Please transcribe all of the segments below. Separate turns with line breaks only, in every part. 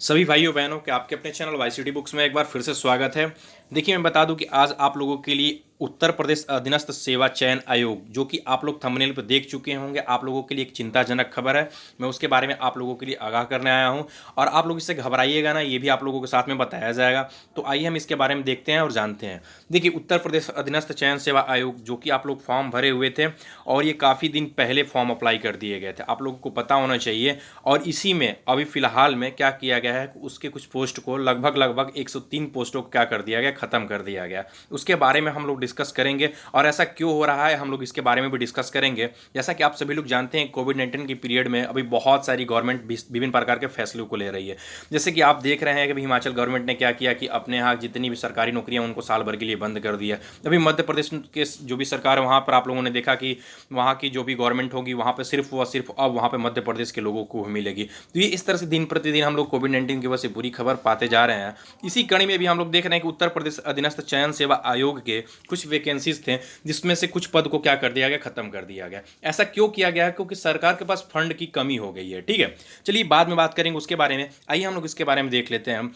सभी भाइयों बहनों के आपके अपने चैनल वाईसीटी बुक्स में एक बार फिर से स्वागत है। देखिए, मैं बता दूं कि आज आप लोगों के लिए उत्तर प्रदेश अधीनस्थ सेवा चयन आयोग, जो कि आप लोग थंबनेल पर देख चुके होंगे, आप लोगों के लिए एक चिंताजनक खबर है। मैं उसके बारे में आप लोगों के लिए आगाह करने आया हूं और आप लोग इससे घबराइएगा ना, ये भी आप लोगों के साथ में बताया जाएगा। तो आइए हम इसके बारे में देखते हैं और जानते हैं। देखिए, उत्तर प्रदेश अधीनस्थ चयन सेवा आयोग, जो कि आप लोग फॉर्म भरे हुए थे और ये काफ़ी दिन पहले फॉर्म अप्लाई कर दिए गए थे, आप लोगों को पता होना चाहिए। और इसी में अभी फिलहाल में क्या किया गया है, उसके कुछ पोस्ट को लगभग 103 पोस्टों को क्या कर दिया गया, खत्म कर दिया गया। उसके बारे में हम लोग डिस्कस करेंगे और ऐसा क्यों हो रहा है हम लोग इसके बारे में भी डिस्कस करेंगे। जैसा कि आप सभी लोग जानते हैं, कोविड-19 की पीरियड में अभी बहुत सारी गवर्नमेंट विभिन्न प्रकार के फैसलों को ले रही है। जैसे कि आप देख रहे हैं कि अभी हिमाचल गवर्नमेंट ने क्या किया कि अपने यहाँ जितनी भी सरकारी नौकरियां उनको साल भर के लिए बंद कर दिया। अभी मध्य प्रदेश के जो भी सरकार है, वहाँ पर आप लोगों ने देखा कि वहाँ की जो भी गवर्नमेंट होगी, वहाँ पर सिर्फ व सिर्फ अब वहाँ पर मध्य प्रदेश के लोगों को मिलेगी। तो ये इस तरह से दिन प्रतिदिन हम लोग कोविड-19 की वजह से बुरी खबर पाते जा रहे हैं। इसी कड़ी में भी हम लोग देख रहे हैं कि उत्तर प्रदेश अधीनस्थ चयन सेवा आयोग के कुछ वैकेंसीज थे, जिसमें से कुछ पद को क्या कर दिया गया, खत्म कर दिया गया। ऐसा क्यों किया गया है? क्योंकि सरकार के पास फंड की कमी हो गई है। ठीक है, चलिए बाद में बात करेंगे उसके बारे में। आइए हम लोग इसके बारे में देख लेते हैं।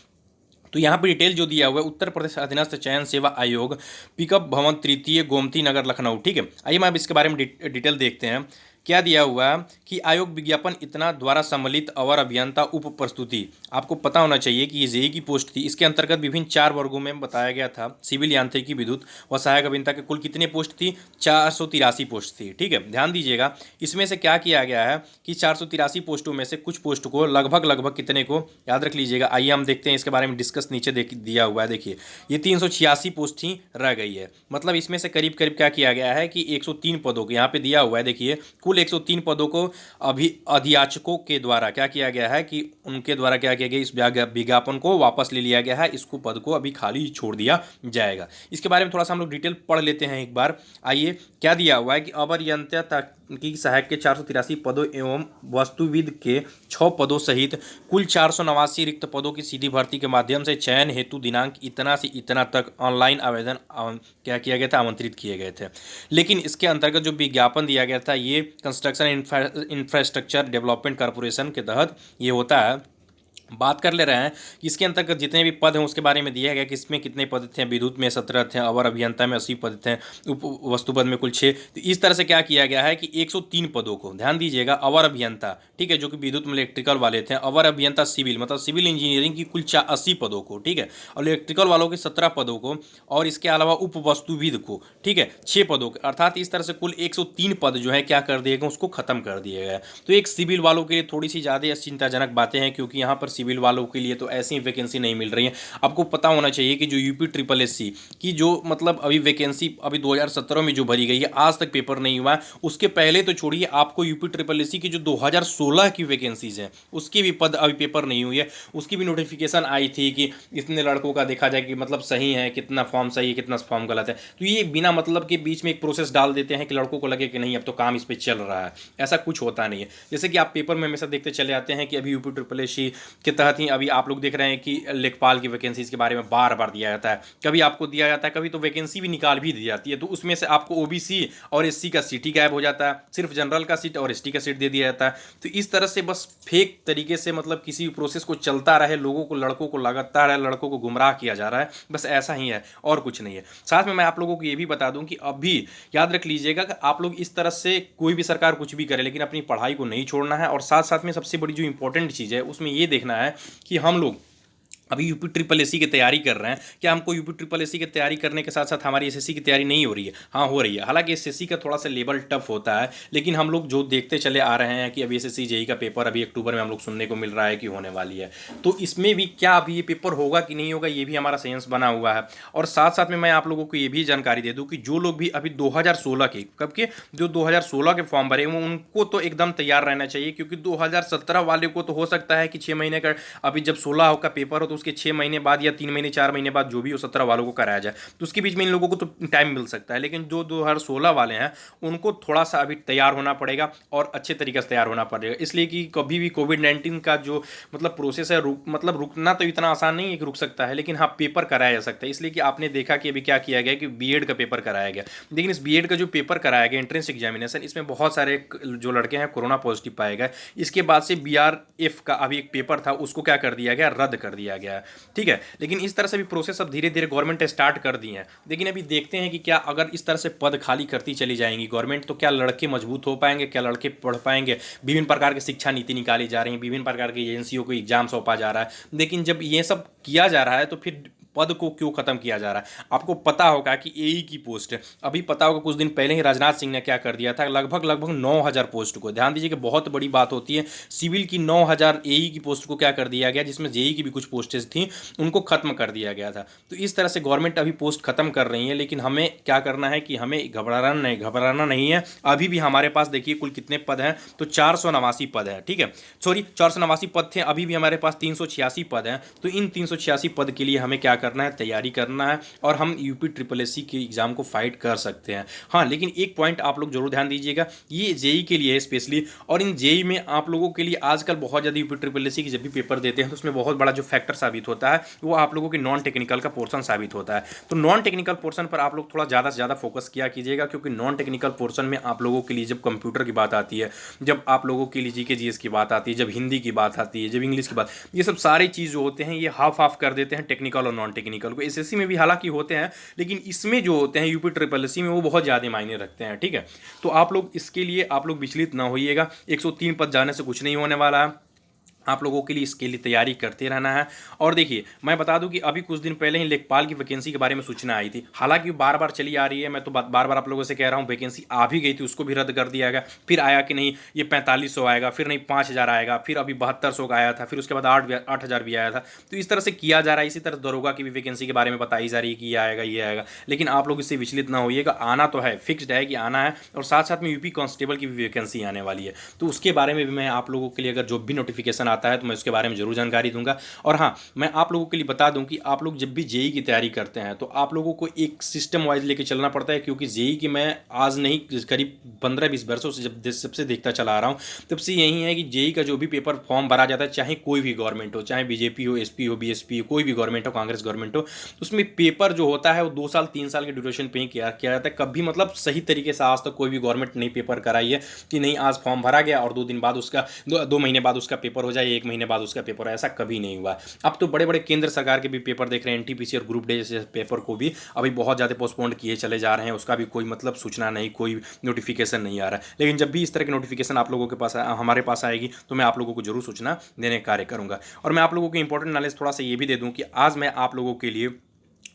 तो यहाँ पर डिटेल जो दिया हुआ है, उत्तर प्रदेश अधीनस्थ चयन सेवा आयोग, पिकअप भवन, तृतीय, गोमती नगर, लखनऊ। ठीक है, आइए हम अब इसके बारे में डिटेल देखते हैं। क्या दिया हुआ है कि आयोग विज्ञापन इतना द्वारा सम्मिलित अवर अभियंता उप प्रस्तुति। आपको पता होना चाहिए कि ये जेई की पोस्ट थी। इसके अंतर्गत विभिन्न 4 वर्गों में बताया गया था। सिविल, यांत्रिकी, विद्युत व सहायक अभियंता के कुल कितने पोस्ट थी? 483 पोस्ट थी। ठीक है, ध्यान दीजिएगा। इसमें से क्या किया गया है कि 483 पोस्टों में से कुछ पोस्ट को लगभग कितने को याद रख लीजिएगा। आइए हम देखते हैं इसके बारे में डिस्कस। नीचे दिया हुआ है, देखिए, ये 386 पोस्ट ही रह गई है। मतलब इसमें से करीब करीब क्या किया गया है कि 103 पदों को यहाँ पे दिया हुआ है। देखिए, कुल 103 पदों को अभी अधीयाचकों के द्वारा क्या किया गया है कि उनके द्वारा क्या किया गया, इस विज्ञापन को वापस ले लिया गया है। इसको पद को अभी खाली छोड़ दिया जाएगा। इसके बारे में थोड़ा सा हम लोग डिटेल पढ़ लेते हैं एक बार। आइए, क्या दिया हुआ है कि अवर यंत्र तकनीकी सहायक के 483 पदों एवं वस्तुविद के 6 पदों सहित कुल 489 रिक्त पदों की सीधी भर्ती के माध्यम से चयन हेतु दिनांक इतना से इतना तक ऑनलाइन आवेदन क्या किया गया था, आमंत्रित किए गए थे। लेकिन इसके अंतर्गत जो विज्ञापन दिया गया था, ये कंस्ट्रक्शन इंफ्रास्ट्रक्चर डेवलपमेंट कॉरपोरेशन के तहत ये होता है। बात कर ले रहे हैं कि इसके अंतर्गत जितने भी पद हैं उसके बारे में दिया गया कि इसमें कितने पद थे। विद्युत में 17 थे, अवर अभियंता में 80 पद थे, उप वस्तु पद में कुल 6। तो इस तरह से क्या किया गया है कि 103 पदों को, ध्यान दीजिएगा, अवर अभियंता, ठीक है, जो कि विद्युत में इलेक्ट्रिकल वाले थे, अवर अभियंता सिविल मतलब सिविल इंजीनियरिंग की कुल 80 पदों को, ठीक है, और इलेक्ट्रिकल वालों के 17 पदों को, और इसके अलावा उप वस्तुविद को, ठीक है, 6 पदों के, अर्थात इस तरह से कुल 103 पद जो है क्या कर दिए गए, उसको खत्म कर दिया गया। तो एक सिविल वालों के लिए थोड़ी सी ज़्यादा चिंताजनक बातें हैं, क्योंकि यहाँ पर सिविल वालों के लिए तो ऐसी वैकेंसी नहीं मिल रही है। आपको पता होना चाहिए कि जो यूपी ट्रिपल एससी की जो मतलब अभी वैकेंसी अभी 2017 में जो भरी गई है, आज तक पेपर नहीं हुआ। उसके पहले तो छोड़िए, आपको यूपी ट्रिपल एससी की जो 2016 की वैकेंसीज हैं उसकी भी पद अभी पेपर नहीं हुई है। उसकी भी नोटिफिकेशन आई थी कि इतने लड़कों का देखा जाए कि मतलब सही है, कितना फॉर्म सही है, कितना फॉर्म गलत है। तो ये बिना मतलब के बीच में एक प्रोसेस डाल देते हैं कि लड़कों को लगे कि नहीं अब तो काम इस पर चल रहा है। ऐसा कुछ होता नहीं है। जैसे कि आप पेपर में हमेशा देखते चले आते हैं कि अभी यूपी ट्रिपल एससी के तहत ही अभी आप लोग देख रहे हैं कि लेखपाल की वैकेंसीज के बारे में बार बार दिया जाता है। कभी आपको दिया जाता है, कभी तो वैकेंसी भी निकाल भी दी जाती है, तो उसमें से आपको ओबीसी और एससी का सीट ही गायब हो जाता है, सिर्फ जनरल का सीट और एसटी का सीट दे दिया जाता है। तो इस तरह से बस फेक तरीके से मतलब किसी प्रोसेस को चलता रहे, लोगों को, लड़कों को लगाता रहे, लड़कों को गुमराह किया जा रहा है, बस ऐसा ही है और कुछ नहीं है। साथ में मैं आप लोगों को ये भी बता दूं कि अभी याद रख लीजिएगा कि आप लोग इस तरह से कोई भी सरकार कुछ भी करे, लेकिन अपनी पढ़ाई को नहीं छोड़ना है। और साथ साथ में सबसे बड़ी जो इंपॉर्टेंट चीज़ है उसमें ये देखना है कि हम लोग अभी यूपी ट्रिपल एससी की तैयारी कर रहे हैं, क्या हमको यूपी ट्रिपल एससी की तैयारी करने के साथ साथ हमारी एसएससी की तैयारी नहीं हो रही है? हाँ, हो रही है। हालांकि एसएससी का थोड़ा सा लेवल टफ होता है, लेकिन हम लोग जो देखते चले आ रहे हैं कि अभी एसएससी जेई का पेपर अभी अक्टूबर में हम लोग सुनने को मिल रहा है कि होने वाली है। तो इसमें भी क्या अभी ये पेपर होगा कि नहीं होगा, ये भी हमारा साइंस बना हुआ है। और साथ साथ में मैं आप लोगों को ये भी जानकारी दे दूँ कि जो लोग भी अभी 2016 के, कब के, जो 2016 के फॉर्म भरे वो उनको तो एकदम तैयार रहना चाहिए, क्योंकि 2017 वाले को तो हो सकता है कि 6 महीने का, अभी जब 16 का पेपर हो तो उसके 6 महीने बाद या 3 महीने 4 महीने बाद जो भी हो 17 वालों को कराया जाए, तो उसके बीच में इन लोगों को तो टाइम मिल सकता है। लेकिन जो 2016 वाले हैं उनको थोड़ा सा अभी तैयार होना पड़ेगा और अच्छे तरीके से तैयार होना पड़ेगा, इसलिए कि कभी भी कोविड-19 का जो मतलब प्रोसेस है रुकना तो इतना आसान नहीं है कि रुक सकता है, लेकिन हाँ पेपर कराया जा सकता है। इसलिए कि आपने देखा कि अभी क्या किया गया कि बीएड का पेपर कराया गया, लेकिन इस बीएड का जो पेपर कराया गया एंट्रेंस एग्जामिनेशन, इसमें बहुत सारे जो लड़के हैं कोरोना पॉजिटिव पाए गए। इसके बाद से बीआरएफ का अभी एक पेपर था उसको क्या कर दिया गया, रद्द कर दिया गया। ठीक है, लेकिन इस तरह से भी प्रोसेस अब धीरे धीरे गवर्नमेंट स्टार्ट कर दी है। लेकिन अभी देखते हैं कि क्या अगर इस तरह से पद खाली करती चली जाएंगी गवर्नमेंट, तो क्या लड़के मजबूत हो पाएंगे, क्या लड़के पढ़ पाएंगे। विभिन्न प्रकार की शिक्षा नीति निकाली जा रही है, विभिन्न प्रकार की एजेंसियों को एग्जाम सौंपा जा रहा है, लेकिन जब ये सब किया जा रहा है तो फिर पद को क्यों खत्म किया जा रहा है। आपको पता होगा कि एई की पोस्ट, अभी पता होगा कुछ दिन पहले ही राजनाथ सिंह ने क्या कर दिया था, लगभग 9000 पोस्ट को, ध्यान दीजिए कि बहुत बड़ी बात होती है, सिविल की 9000 एई की पोस्ट को क्या कर दिया गया, जिसमें जेई की भी कुछ पोस्टेज थी उनको खत्म कर दिया गया था। तो इस तरह से गवर्नमेंट अभी पोस्ट खत्म कर रही है, लेकिन हमें क्या करना है कि हमें घबराना नहीं है। अभी भी हमारे पास देखिए कुल कितने पद हैं, तो 489 पद है। ठीक है, सॉरी 489 पद थे, अभी भी हमारे पास 386 पद हैं। तो इन 386 पद के लिए हमें क्या करना है, तैयारी करना है, और हम यूपी ट्रिपल एससी के एग्जाम को फाइट कर सकते हैं। हाँ, लेकिन एक पॉइंट आप लोग जरूर ध्यान दीजिएगा, ये जेई के लिए है स्पेशली, और इन जेई में आप लोगों के लिए आजकल बहुत ज़्यादा यूपी ट्रिपल एससी की जब भी पेपर देते हैं तो उसमें बहुत बड़ा जो फैक्टर साबित होता है वो आप लोगों के नॉन टेक्निकल का पोर्शन साबित होता है। तो नॉन टेक्निकल पोर्शन पर आप लोग थोड़ा ज़्यादा से ज़्यादा फोकस किया कीजिएगा, क्योंकि नॉन टेक्निकल पोर्शन में आप लोगों के लिए जब कंप्यूटर की बात आती है, जब आप लोगों के लिए जीके जीएस की बात आती है, जब हिंदी की बात आती है, जब इंग्लिश की बात, ये सब सारी चीज़ जो होते हैं ये हाफ हाफ कर देते हैं टेक्निकल और नॉन टेक्निकल को। एसएससी में भी हालांकि होते हैं, लेकिन इसमें जो होते हैं यूपी ट्रिपल एससी में वो बहुत ज़्यादा मायने रखते हैं। ठीक है, तो आप लोग इसके लिए आप लोग विचलित ना होइएगा, 103 पद जाने से कुछ नहीं होने वाला है, आप लोगों के लिए इसके लिए तैयारी करते रहना है। और देखिए मैं बता दूं कि अभी कुछ दिन पहले ही लेखपाल की वैकेंसी के बारे में सूचना आई थी, हालांकि बार बार चली आ रही है, मैं तो बार बार आप लोगों से कह रहा हूं, वैकेंसी आ भी गई थी उसको भी रद्द कर दिया गया, फिर आया कि नहीं ये 4500 आएगा, फिर नहीं 5000 आएगा, फिर अभी 7200 का आया था, फिर उसके बाद 8000 भी आया था। तो इस तरह से किया जा रहा है। इसी तरह दरोगा की भी वैकेंसी के बारे में बताई जा रही है कि ये आएगा, लेकिन आप लोग इससे विचलित ना होइएगा, आना तो है, फिक्स्ड है कि आना है। और साथ साथ में यूपी कांस्टेबल की भी वैकेंसी आने वाली है, तो उसके बारे में भी मैं आप लोगों के लिए अगर जो भी नोटिफिकेशन आता है तो मैं उसके बारे में जरूर जानकारी दूंगा। और हाँ, मैं आप लोगों के लिए बता दूं कि आप लोग जब भी जेई की तैयारी करते हैं तो आप लोगों को एक सिस्टम वाइज लेके चलना पड़ता है, क्योंकि जेई की मैं आज नहीं करीब 15-20 वर्षों से जब सबसे देखता चला आ रहा हूँ तब से यही है कि जेई का जो भी पेपर फॉर्म भरा जाता है, चाहे कोई भी गवर्नमेंट हो, चाहे बीजेपी हो, एसपी हो, बीएसपी हो, कोई भी गवर्नमेंट हो, कांग्रेस गवर्नमेंट हो, तो उसमें पेपर जो होता है वो 2 साल 3 साल के ड्यूरेशन पे ही किया जाता है। कभी मतलब सही तरीके से आज तक कोई भी गवर्नमेंट नहीं पेपर कराई है कि नहीं आज फॉर्म भरा गया और 2 दिन बाद उसका 2 महीने बाद उसका पेपर हो जाए, 1 महीने बाद उसका पेपर, ऐसा कभी नहीं हुआ। अब तो बड़े बड़े केंद्र सरकार के भी पेपर देख रहे हैं, एनटीपीसी और ग्रुप डी जैसे पेपर को भी अभी बहुत ज़्यादा पोस्टपोन्ड किए चले जा रहे हैं, उसका भी कोई मतलब सूचना नहीं, कोई नोटिफिकेशन नहीं आ रहा है। लेकिन जब भी इस तरह की नोटिफिकेशन आप लोगों के पास हमारे पास आएगी तो मैं आप लोगों को जरूर सूचना देने का कार्य करूँगा। और मैं आप लोगों को इंपॉर्टेंट नॉलेज थोड़ा सा ये भी दे दूँ कि आज मैं आप लोगों के लिए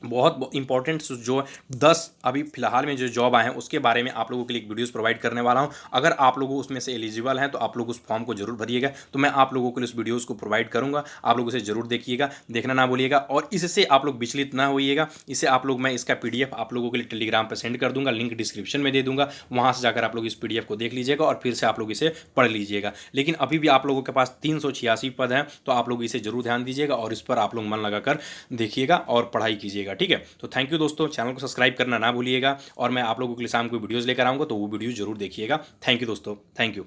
बहुत इंपॉर्टेंट जो 10 अभी फिलहाल में जो जॉब आए हैं उसके बारे में आप लोगों के लिए एक वीडियोस प्रोवाइड करने वाला हूं। अगर आप लोग उसमें से एलिजिबल हैं तो आप लोग उस फॉर्म को जरूर भरिएगा, तो मैं आप लोगों के लिए उस वीडियोस को प्रोवाइड करूंगा, आप लोग उसे जरूर देखिएगा, देखना ना भूलिएगा। और इससे आप लोग विचलित ना होइएगा, इसे आप लोग, मैं इसका PDF आप लोगों के लिए टेलीग्राम पर सेंड कर दूंगा, लिंक डिस्क्रिप्शन में दे दूंगा, वहाँ से जाकर आप लोग इस PDF को देख लीजिएगा और फिर से आप लोग इसे पढ़ लीजिएगा। लेकिन अभी भी आप लोगों के पास 386 पद हैं, तो आप लोग इसे जरूर ध्यान दीजिएगा और इस पर आप लोग मन लगाकर देखिएगा और पढ़ाई कीजिएगा। ठीक है, तो थैंक यू दोस्तों, चैनल को सब्सक्राइब करना ना भूलिएगा, और मैं आप लोगों के लिए शाम को वीडियोस लेकर आऊँगा तो वो वीडियो जरूर देखिएगा। थैंक यू दोस्तों, थैंक यू।